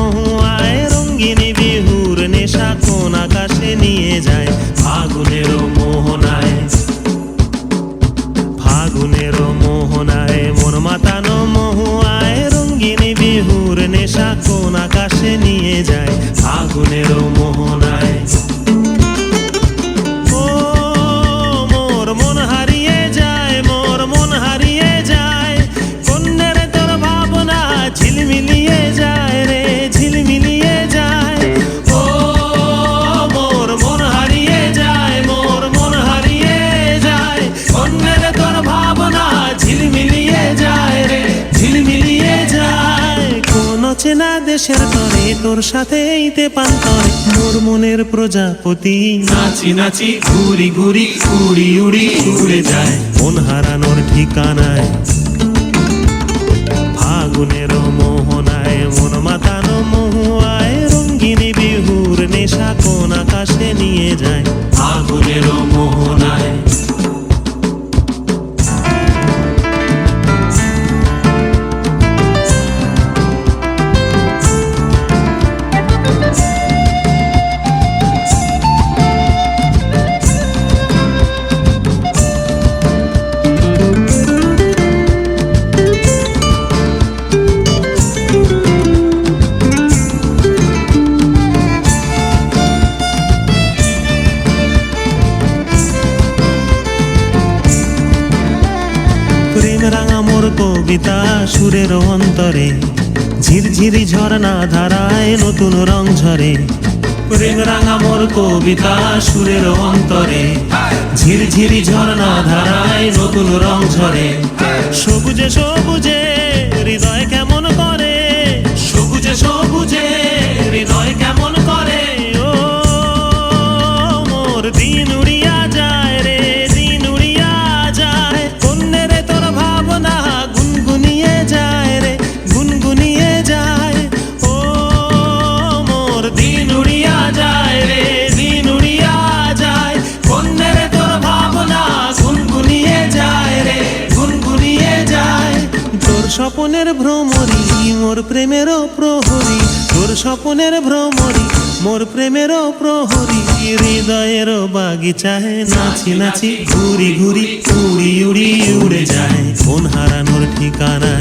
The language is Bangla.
মহুয়ায় রঙ্গিনী বিহুর নেশা কোন আকাশে নিয়ে যায় ফাগুনেরও মোহনায়। ফাগুনেরও মোহনায় মন মাতানো মহুয়ায় রঙ্গিনী বিহুর নেশা কোন আকাশে নিয়ে যায় ফাগুনেরও মোহনায়। ও মোর মন হারিয়ে যায়, মোর মন হারিয়ে যায়, কন্যের তোর ভাবনা ঝিলমিলিয়ে যায় রে ঝিলমিলিয়ে যায়। ও মোর মন হারিয়ে যায়, মোর মন হারিয়ে যায়, কন্যের তোর ভাবনা ঝিলমিলিয়ে যায় রে ঝিলমিলিয়ে যায়। কোন চেনা দেশের তরে তোর সাথে এইতে পান্তরে মোর মনের প্রজাপতি নাচি নাচি ঘুরি ঘুরি উড়ি উড়ি উড়ে যায় মন হারানোর ঠিকানায়। ফাগুনেরও মোহনায় মন মাতানো মহুয়ায় রঙ্গিনী বিহুর নেশা কোন আকাশে নিয়ে যায় ফাগুনেরও মোহনায়। প্রেম রাঙা মোর কবিতা সুরের অন্তরে ঝিরঝিরি ঝর্ণা ধারায় নতুন রং ঝরে। প্রেম রাঙা মোর কবিতা সুরের অন্তরে ঝিরঝিরি ঝর্ণা ধারায় নতুন রং ঝরে। সবুজে সবুজে হৃদয় কেমন করে, সবুজে সবুজে হৃদয় কেমন করে। ও মোর দিন উড়িয়া যায় রে দিন উড়িয়া যায়, কন্যের তোর ভাবনা গুনগুনিয়ে যায় রে গুনগুনিয়ে যায়। ও মোর দিন উড়িয়া যায় রে দিন উড়িয়া যায়, কন্যের তোর ভাবনা গুনগুনিয়ে যায় রে গুনগুনিয়ে যায়। তোর স্বপনের ভ্রমরি মোর প্রেমেরও প্রহরী, তোর স্বপনের ভ্রমরি মোর প্রেমেরও প্রহরী। হৃদয়েরও বাগিচায় নাচি নাচি ঘুরি ঘুরি উড়ি উড়ি উড়ে যায় মন হারানোর ঠিকানা।